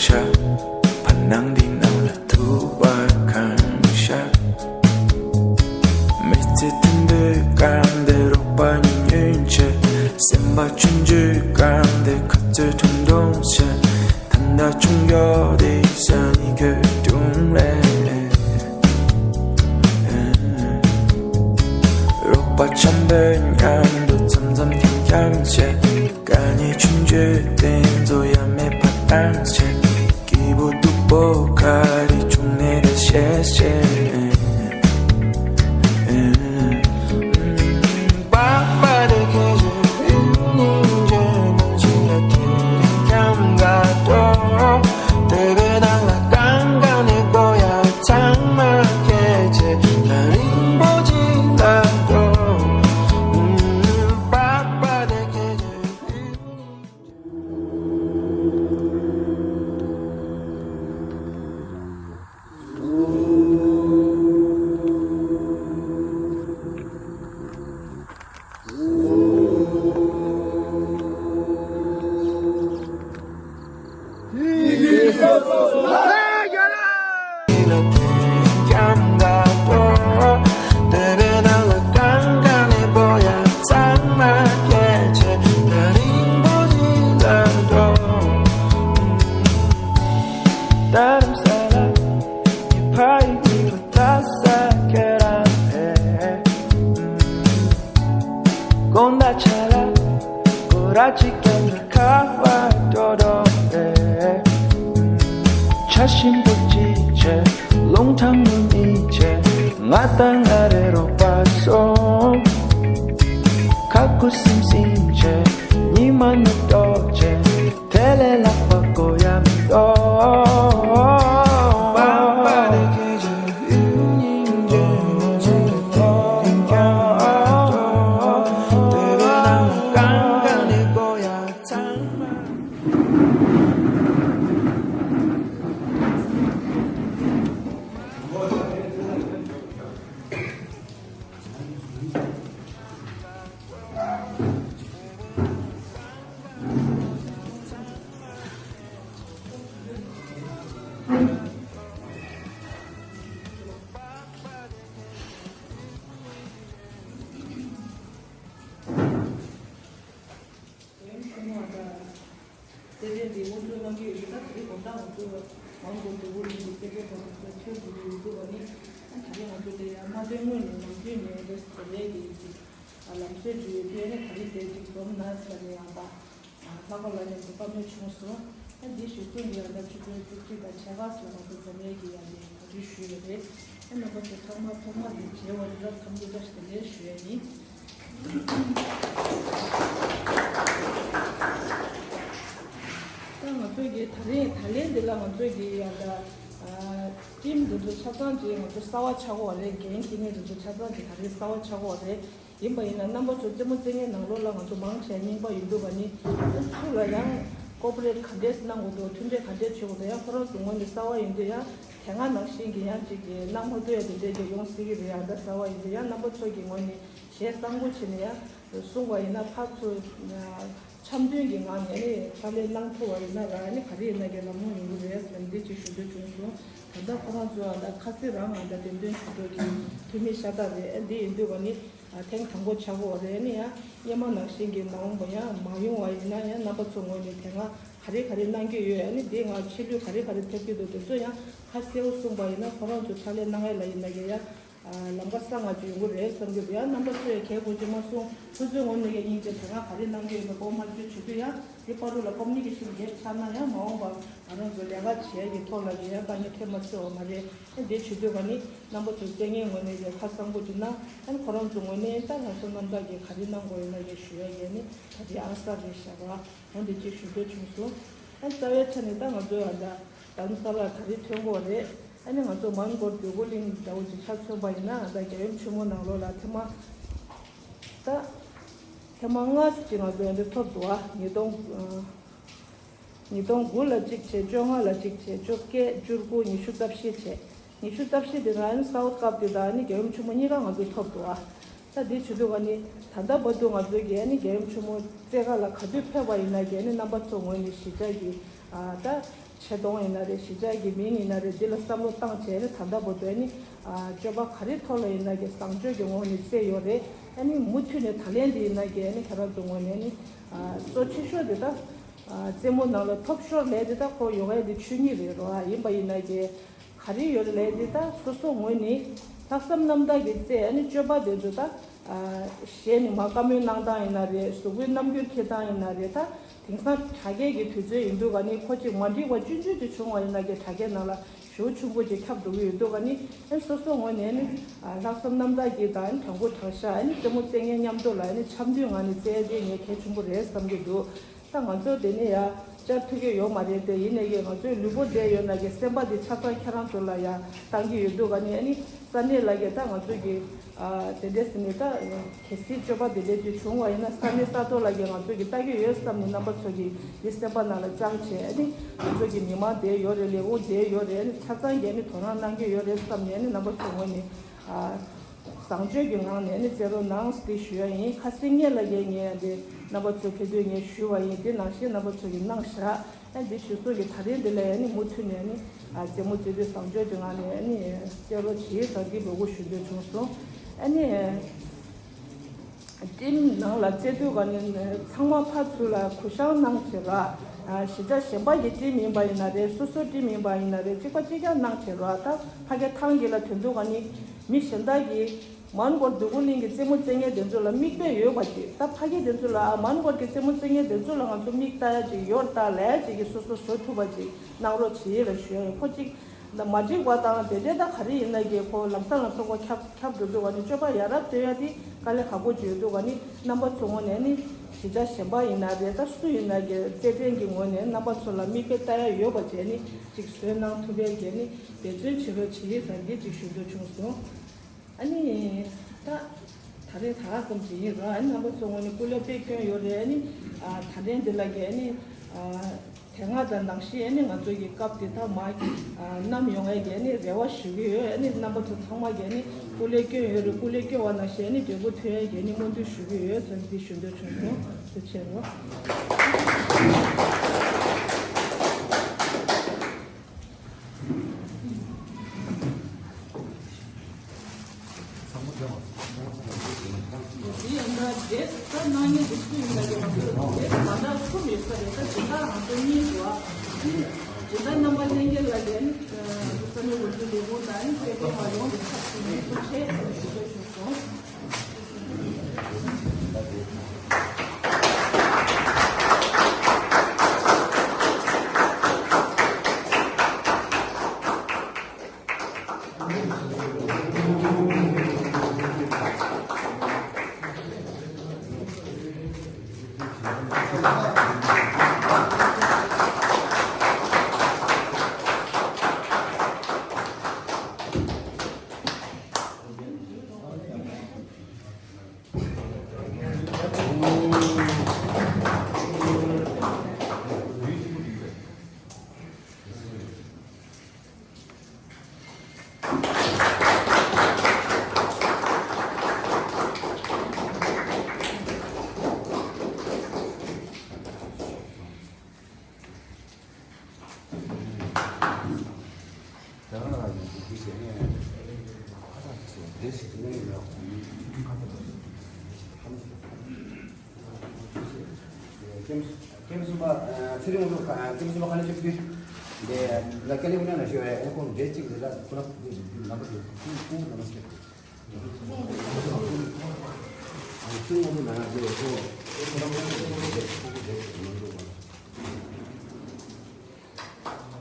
shot 반낭 đi nào là thu qua khang shot 밑에 든들 깐들 오빠 윤윤채 쌤바 춘줄 깐들 컷들 동동채 단다 충격이 이상이 결동래 오빠 참배냥도 점점 향채 간이 춘줄땐 도야매 파탕채 기부도 보카리 종내를 쉐쉐 다른 사람 파이기로 따사결합해 꼰다차라 꼬라지견을 가와도록해 자신복지제 롱탕눈이제 나땅 아래로 봤어 갖고 심심제 니만 떠제 텔레라 바꿔야 믿어 팀도 차단지 싸워 차고 원래 개인 팀에도 차단지 다리 싸워 차고 원래 임바이나 넘버 조금 땡에 나로랑 또 망치니 바 유도가니 술라양 코퍼레이트 컨데스나 것도 춘제 컨데 치고도야 그런 동안에 싸워 인데야 행한 낚시기야 지게 남호도에 되게 용식이 돼야다 싸워 인데야 넘버 쪽이 원이 제상고치네야 송과이나 파트 참되긴 아니네 살에 낭토와이나 라니 가리나게 너무 이거에 선대지 수도 중소 간다 그러죠 카스랑 안다 된된 수도기 투미샤다데 엔디 인도가니 탱 당고 차고 어레니야 예만 낚시기 나온 거야 마용와이나야 나버송원이 탱아 가리 남겨요 아니 내가 치료 가리 택기도 됐어야 카스오 송바이나 그러죠 살에 나가야 이나게야 남가상 아주 요거를 선교야 남버스에 개보지만 소 소중원에게 이제 제가 가리 남겨서 보험할때 주도야 이바로라 커뮤니케이션 게 참나야 뭐가 아는 거 내가 지역에 돌아가야 간이 테마서 말에 내 주도관이 남버 둘땡에 원에 이제 활성부지나 한 그런 중원에 따라서 남다게 가리 남고에나 이제 쉬어야니 다시 아스타리샤가 근데 지 주도 중소 한 사회 천에 땅어도 한다 다른 사람 다리 통고래 아니 가서 만고 요걸링 자우지 찾아봐이나 다게 주문하러라 테마 다 테마가 지나도는데 토도아 니동 골라직체 정화라직체 좋게 줄고 니슈답시체 니슈답시들은 사우트캅디다니 게임 주문이랑 아주 토도아 다 대주도가니 단다 보도가 저기 아니 게임 좀 제가라 가지 펴봐이나 게는 넘버 총원이 시작이 아다 체동이나래 시작이 민이나래 딜스tam로 땅 제를 단다 보더니 저바 가리 털어이나게 상조 경원이 세요래 아니 무튼에 달렌디나게 아니 그런 동원이 소치쇼되다 제모나로 톱쇼 레드다 고 요가에 추니래로 이바이나게 가리 요 레드다 소소원이 taksamnamda gitse ani choba de juda sheni makami nangda inare subu namgyur kheda inare ta tingsa thage gi thuje indu gani khoji mandi wa junju de chungwa inage thage nala shu chungbu je khab du indu gani en soso ngone ni taksamnamda gi dan thanggo thasha ani temu tenge nyamdo la ani chamdyung ani je de ne ke chungbu re samgi du ta nganzo de ne ya 저렇게 요 말에 대 이내게 가서 루보데 요나게 셈바디 차파 캐란돌라야 당기 유도가니 아니 산내라게 당 어떻게 데데스니까 캐시 줘봐 데데 중화이나 산내사도라게 가지고 딱이 요스tam니 넘버 저기 리스테바나라 장체 아니 저기 니마데 요레레고 데 요레 차장게니 도나난게 요레스tam니 넘버 중화니 상주경안에 제로 나스티슈에 카싱엘라게 니데 나버초게 되게 쉬워야 돼 나시 나버초기 낭샤 근데 쉬소게 다른데래 아니 못으니 아니 제모제도 상주경안에 아니 제로 지에서기 보고 쉬도 중소 아니 찜 나라 제도 가는 상마파출라 쿠샹낭체라 시자 셈바게 찜인바이나데 소소디 민바이나데 지과지가 낭체라다 하게 탕게라 된도가니 미션다기 만고 두고링게 제모쟁에 된줄라 미게 요바지 다 파게 된줄라 만고게 제모쟁에 된줄라 가서 미다야지 요르다래지 소소 소투바지 나로 지혜를 쉬어 포직 나 마지 과다 데데다 가리 있나게 고 람상랑고 캡캡도 가니 줘봐 야라 돼야지 갈래 가고 지도 가니 넘버 총원에니 시자 셈바 이나데다 수이나게 제den기 원에 넘버 솔라 미게 따야 요바지니 직수나 투베게니 대전 치료 지혜산게 지슈도 중소 아니 다른 다 검지로 아니 한번 송원이 꿀려배겨 요래니 다른 데라게 아니 대화단 당시에는 가족이 값디다 많이 남용에게 아니 레와 쉬기 아니 남부터 상마게 아니 꿀려겨 와나시니 되고 퇴에게 아니 먼저 쉬기 전기 쉬도 좀 그렇죠 세종으로 김수박 하는 집이 이제 나 kell이면 하셔야 에어컨 대칭이라 그런 나도 그 남았어요. 아니 충분히 나가고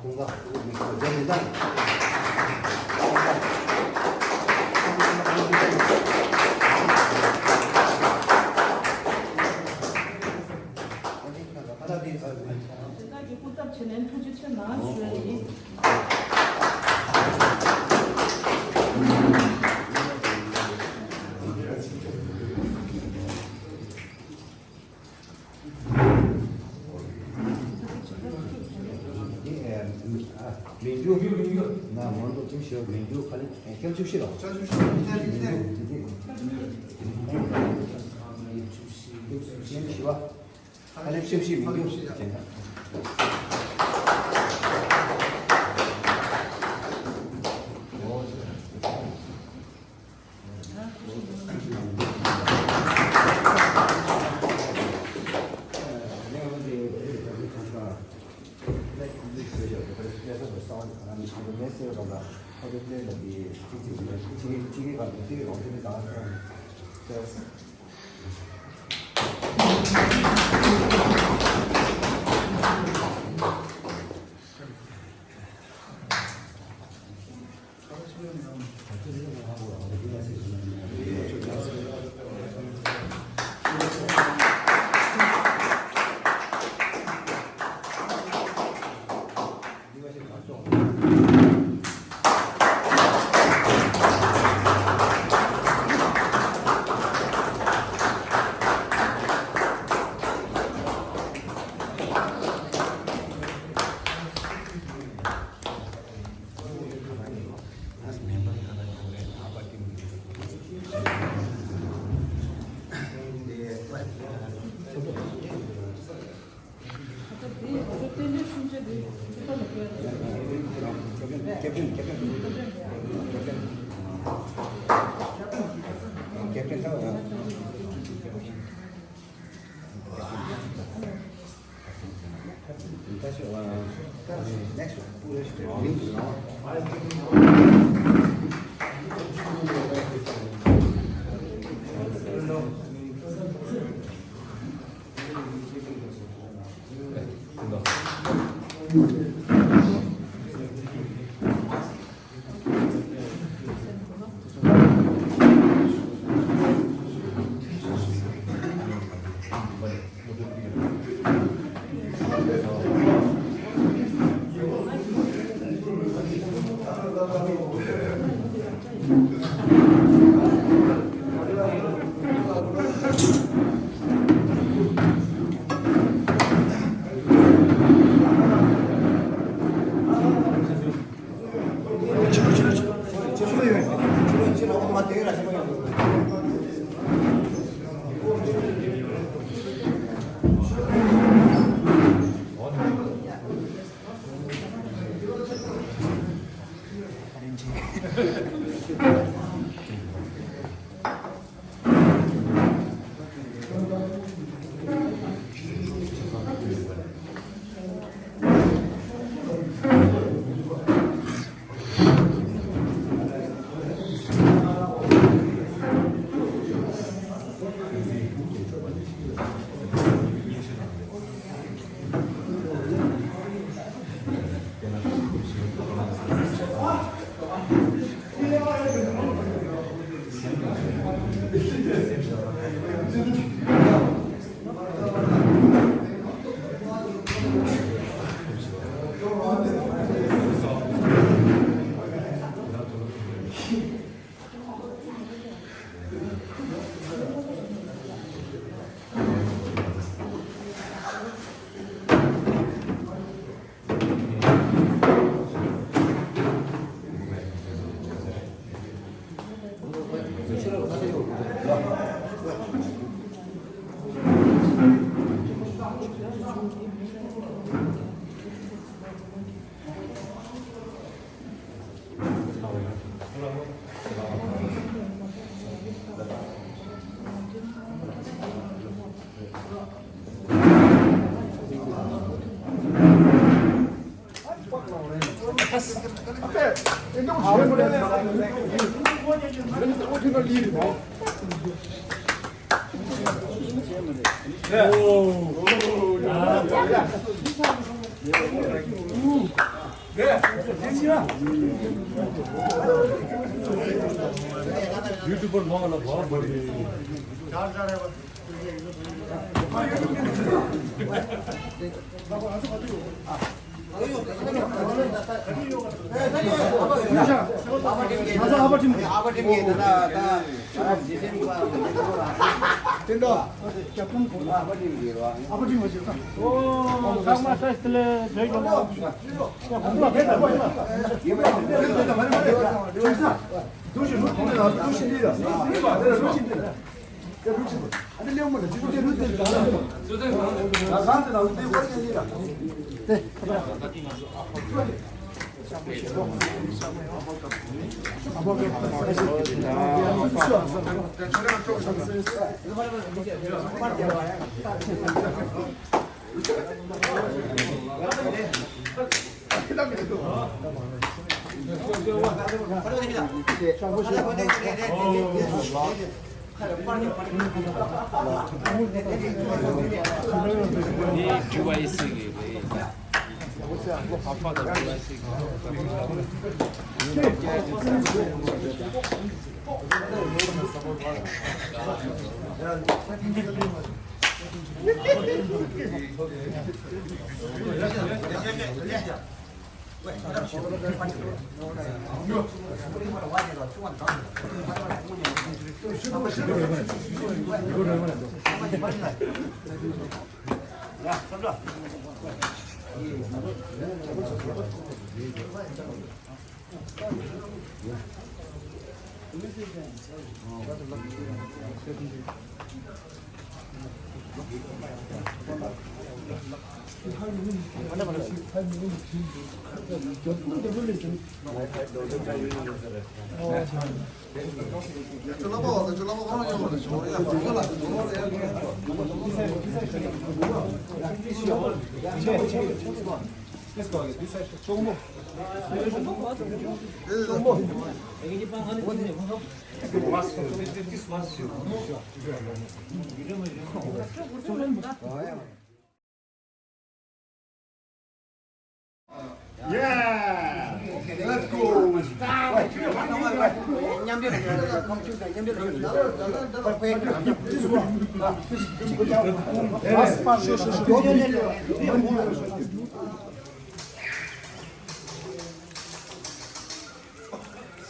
공가 전엔 표지체 나왔어요. 민주 나 먼저 좀 쉬어 민주 칼리 겨 주시라 지금 쉬와 칼리 쉬시 민주 괜찮아 유튜브를 먹으러 와 버리. 아버님, 아버님께 나 지금 된다. 아버지 위로. 아버지 뭐실까? 오, 상마 사이트에 저희 좀. 야, 공부가 됐다.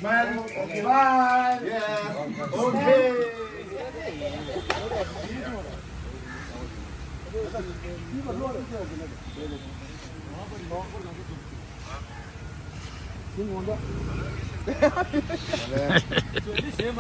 Smile. Smile. Yeah. Okay. 제일